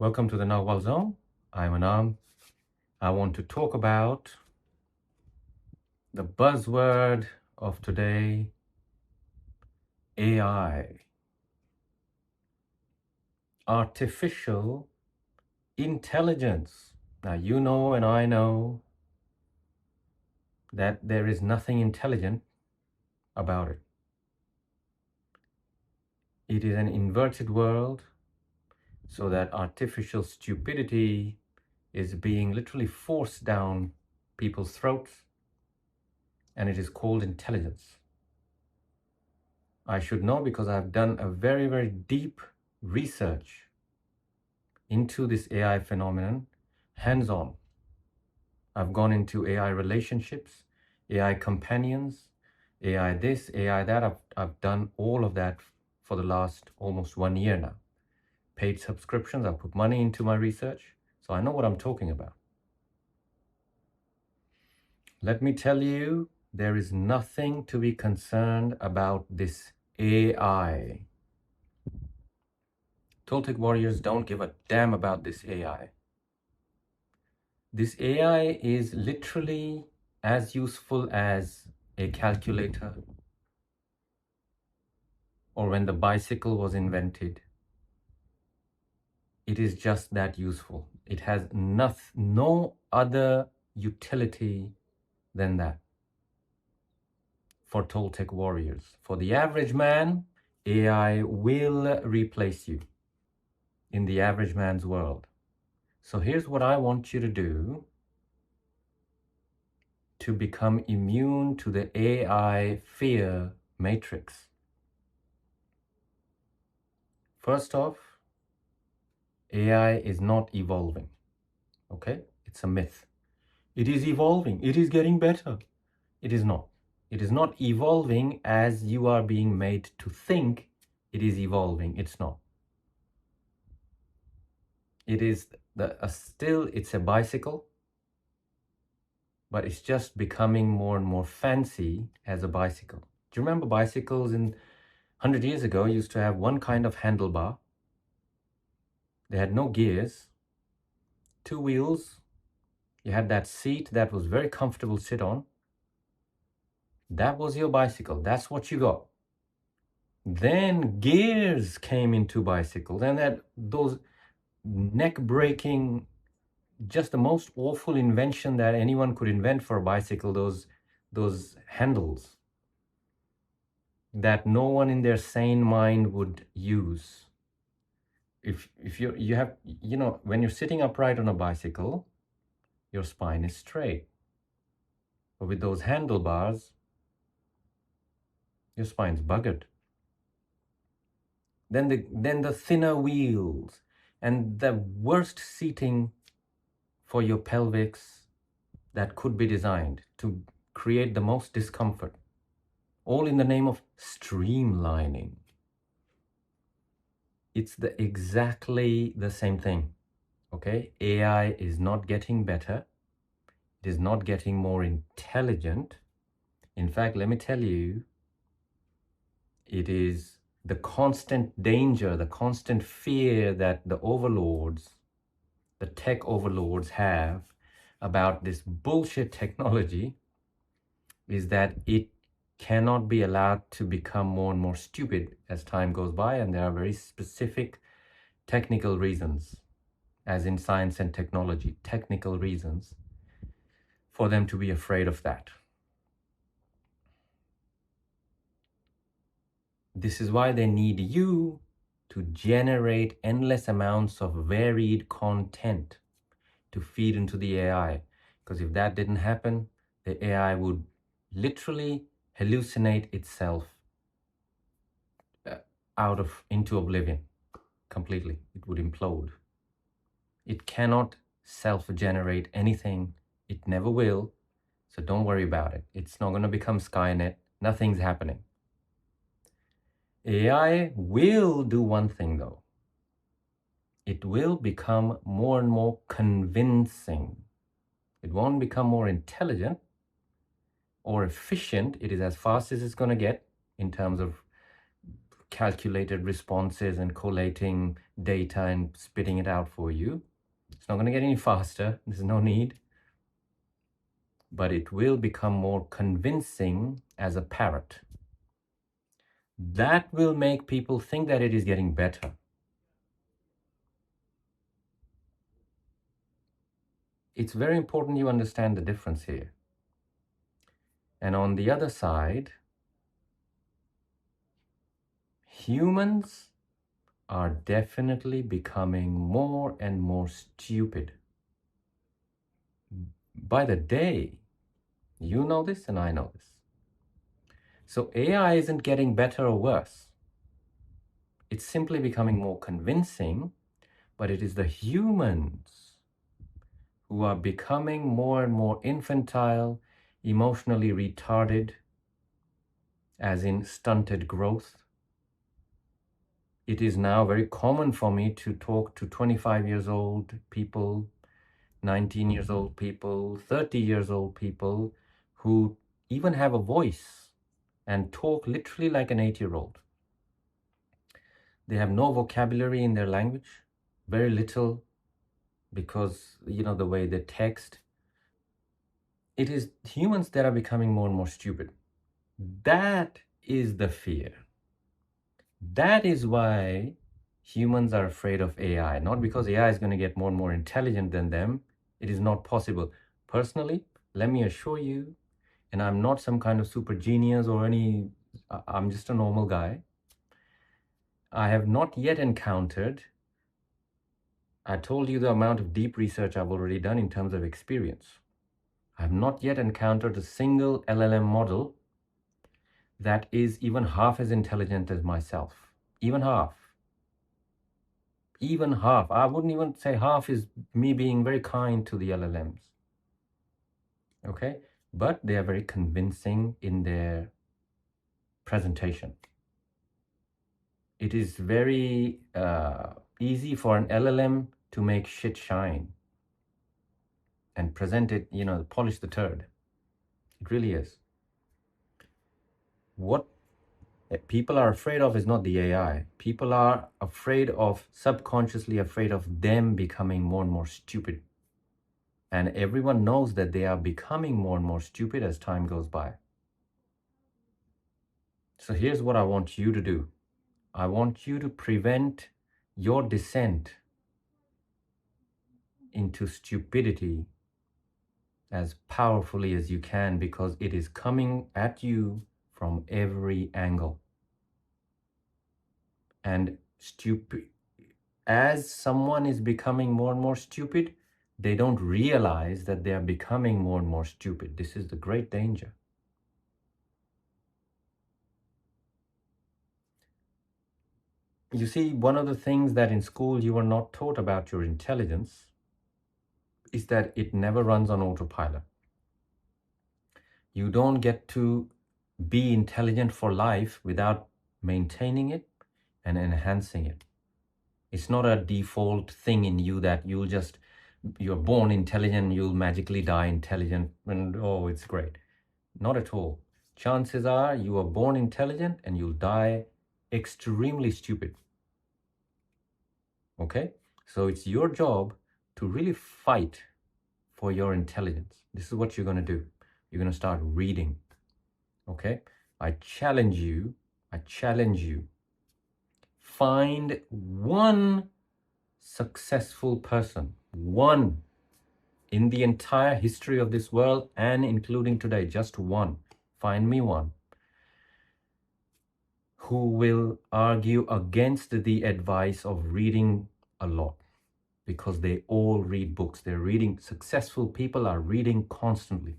Welcome to the Nagual Zone. I'm Anaam. I want to talk about the buzzword of today, AI, artificial intelligence. Now, you know and I know that there is nothing intelligent about it. It is an inverted world, so that artificial stupidity is being literally forced down people's throats, and it is called intelligence. I should know because I've done a very, very deep research into this AI phenomenon, hands-on. I've gone into AI relationships, AI companions, AI this, AI that. I've done all of that for the last almost 1 year now. Paid subscriptions, I've put money into my research, so I know what I'm talking about. Let me tell you, there is nothing to be concerned about this AI. Toltec Warriors don't give a damn about this AI. This AI is literally as useful as a calculator or when the bicycle was invented. It is just that useful. It has no other utility than that for Toltec Warriors. For the average man, AI will replace you in the average man's world. So here's what I want you to do to become immune to the AI fear matrix. First off, AI is not evolving, okay? It's a myth. It is evolving. It is getting better. It is not. It is not evolving as you are being made to think it is evolving. It's not. It is still, it's a bicycle, but it's just becoming more and more fancy as a bicycle. Do you remember bicycles 100 years ago used to have one kind of handlebar? They had no gears, 2 wheels. You had that seat that was very comfortable to sit on. That was your bicycle. That's what you got. Then gears came into bicycles, and those neck-breaking, just the most awful invention that anyone could invent for a bicycle, those handles that no one in their sane mind would use. If you have, when you're sitting upright on a bicycle, your spine is straight. But with those handlebars, your spine's buggered. Then the thinner wheels and the worst seating for your pelvics that could be designed to create the most discomfort, all in the name of streamlining. It's exactly the same thing, okay? AI is not getting better. It is not getting more intelligent. In fact, let me tell you, it is the constant danger, the constant fear that the overlords, the tech overlords have about this bullshit technology is that it cannot be allowed to become more and more stupid as time goes by, and there are very specific technical reasons, as in science and technology, technical reasons for them to be afraid of that. This is why they need you to generate endless amounts of varied content to feed into the AI. Because if that didn't happen, the AI would literally hallucinate itself into oblivion completely. It would implode. It cannot self-generate anything. It never will. So don't worry about it. It's not going to become Skynet. Nothing's happening. AI will do one thing though. It will become more and more convincing. It won't become more intelligent or efficient. It is as fast as it's going to get in terms of calculated responses and collating data and spitting it out for you. It's not going to get any faster. There's no need. But it will become more convincing as a parrot. That will make people think that it is getting better. It's very important you understand the difference here. And on the other side, humans are definitely becoming more and more stupid. By the day, you know this and I know this. So AI isn't getting better or worse. It's simply becoming more convincing, but it is the humans who are becoming more and more infantile, emotionally retarded, as in stunted growth. It is now very common for me to talk to 25 years old people, 19 years old people, 30 years old people who even have a voice and talk literally like an 8-year-old. They have no vocabulary in their language, very little, because, you know, the way they text. It is humans that are becoming more and more stupid. That is the fear. That is why humans are afraid of AI, not because AI is going to get more and more intelligent than them. It is not possible. Personally, let me assure you, and I'm not some kind of super genius or I'm just a normal guy. I have not yet encountered, I told you the amount of deep research I've already done in terms of experience. I have not yet encountered a single LLM model that is even half as intelligent as myself. Even half. Even half. I wouldn't even say half is me being very kind to the LLMs. Okay? But they are very convincing in their presentation. It is very easy for an LLM to make shit shine and present it, you know, polish the turd. It really is. What people are afraid of is not the AI. People are afraid of, subconsciously afraid of them becoming more and more stupid. And everyone knows that they are becoming more and more stupid as time goes by. So here's what I want you to do. I want you to prevent your descent into stupidity as powerfully as you can, because it is coming at you from every angle. And as someone is becoming more and more stupid, they don't realize that they are becoming more and more stupid. This is the great danger. You see, one of the things that in school you were not taught about your intelligence is that it never runs on autopilot. You don't get to be intelligent for life without maintaining it and enhancing it. It's not a default thing in you that you're born intelligent, you'll magically die intelligent, and oh, it's great. Not at all. Chances are you are born intelligent and you'll die extremely stupid. Okay? So it's your job to really fight for your intelligence. This is what you're going to do. You're going to start reading. Okay? I challenge you. Find one successful person, one in the entire history of this world and including today, just one. Find me one who will argue against the advice of reading a lot, because they all read books. They're reading. Successful people are reading constantly.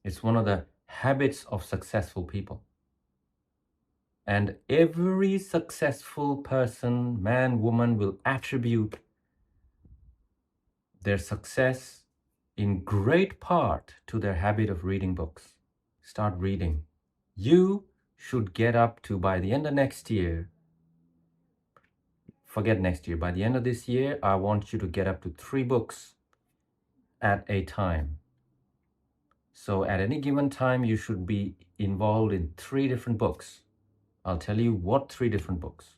It's one of the habits of successful people. And every successful person, man, woman, will attribute their success in great part to their habit of reading books. Start reading. You should get up to, by the end of next year, forget next year, by the end of this year, I want you to get up to 3 books at a time. So at any given time, you should be involved in 3 different books. I'll tell you what 3 different books.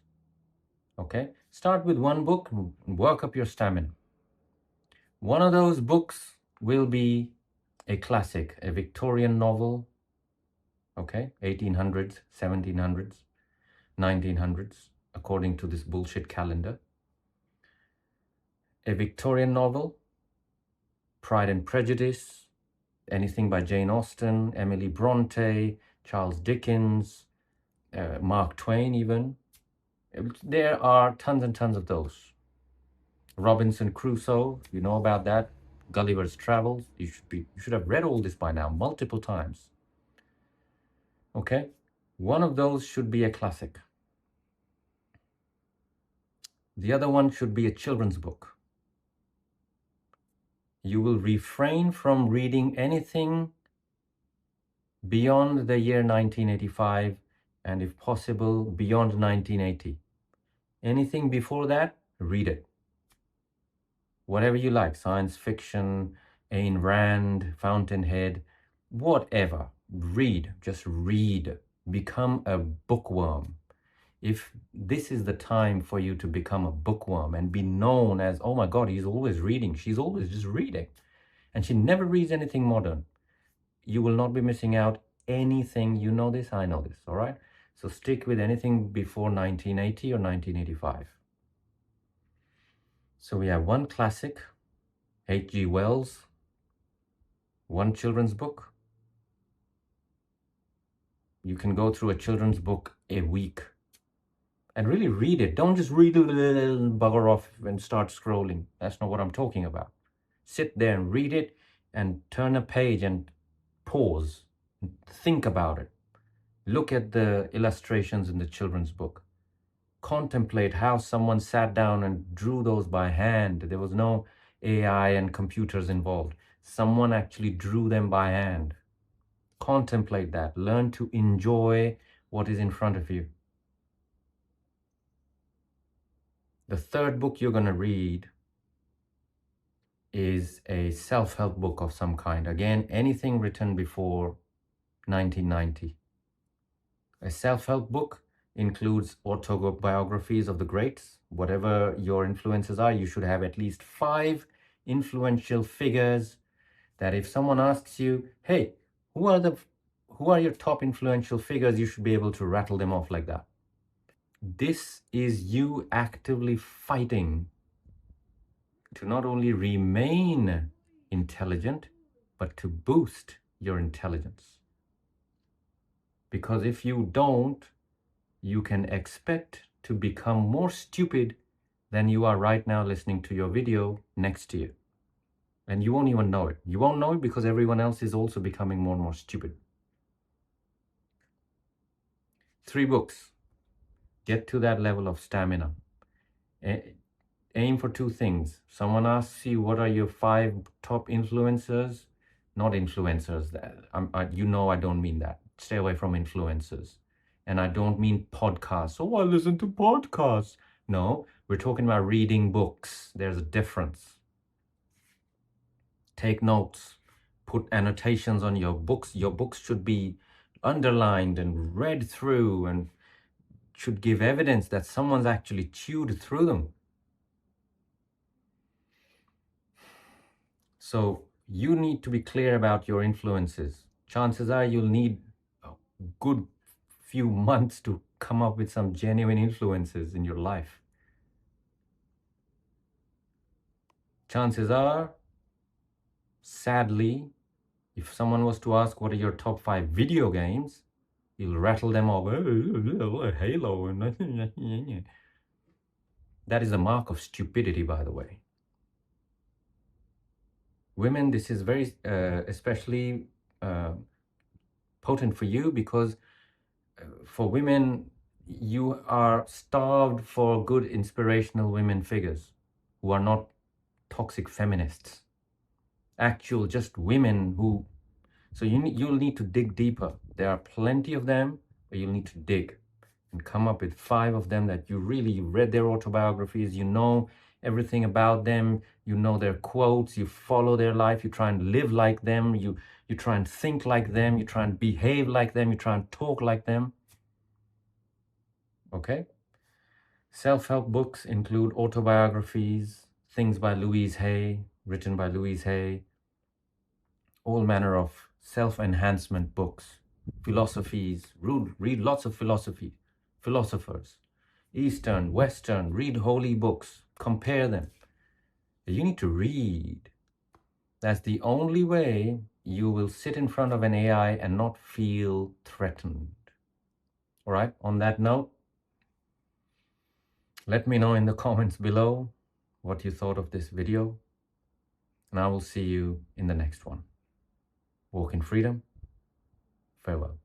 Okay? Start with one book and work up your stamina. One of those books will be a classic, a Victorian novel, okay, 1800s, 1700s, 1900s, according to this bullshit calendar. A Victorian novel, Pride and Prejudice, anything by Jane Austen, Emily Bronte, Charles Dickens, Mark Twain even. There are tons and tons of those. Robinson Crusoe, you know about that. Gulliver's Travels. You should have read all this by now, multiple times. Okay? One of those should be a classic. The other one should be a children's book. You will refrain from reading anything beyond the year 1985 and, if possible, beyond 1980. Anything before that, read it. Whatever you like, science fiction, Ayn Rand, Fountainhead, whatever. Read, just read. Become a bookworm. If this is the time for you to become a bookworm and be known as, oh my God, he's always reading, she's always just reading, and she never reads anything modern, you will not be missing out anything. You know this, I know this, all right? So stick with anything before 1980 or 1985. So we have one classic, H.G. Wells, one children's book. You can go through a children's book a week and really read it. Don't just read it and bugger off and start scrolling. That's not what I'm talking about. Sit there and read it and turn a page and pause. Think about it. Look at the illustrations in the children's book. Contemplate how someone sat down and drew those by hand. There was no AI and computers involved. Someone actually drew them by hand. Contemplate that. Learn to enjoy what is in front of you. The third book you're going to read is a self-help book of some kind. Again, anything written before 1990. A self-help book includes autobiographies of the greats. Whatever your influences are, you should have at least 5 influential figures that if someone asks you, hey, who are your top influential figures, you should be able to rattle them off like that. This is you actively fighting to not only remain intelligent, but to boost your intelligence. Because if you don't, you can expect to become more stupid than you are right now listening to your video next to you. And you won't even know it. You won't know it because everyone else is also becoming more and more stupid. 3 books. Get to that level of stamina. Aim for 2 things. Someone asks you, what are your 5 top influencers? Not influencers. You know I don't mean that. Stay away from influencers. And I don't mean podcasts. Oh, I listen to podcasts. No, we're talking about reading books. There's a difference. Take notes. Put annotations on your books. Your books should be underlined and read through and should give evidence that someone's actually chewed through them. So you need to be clear about your influences. Chances are you'll need a good few months to come up with some genuine influences in your life. Chances are, sadly, if someone was to ask what are your top 5 video games, you'll rattle them off. Halo. That is a mark of stupidity, by the way. Women, this is very especially potent for you because for women, you are starved for good inspirational women figures who are not toxic feminists. Actual just women who... So you'll need to dig deeper. There are plenty of them, but you'll need to dig and come up with 5 of them that you read their autobiographies, you know everything about them, you know their quotes, you follow their life, you try and live like them, you try and think like them, you try and behave like them, you try and talk like them. Okay? Self-help books include autobiographies, things by Louise Hay, written by Louise Hay, all manner of self-enhancement books, philosophies, read lots of philosophers, Eastern, Western, read holy books, compare them. You need to read. That's the only way you will sit in front of an AI and not feel threatened. All right, on that note, let me know in the comments below what you thought of this video, and I will see you in the next one. Walk in freedom. Farewell.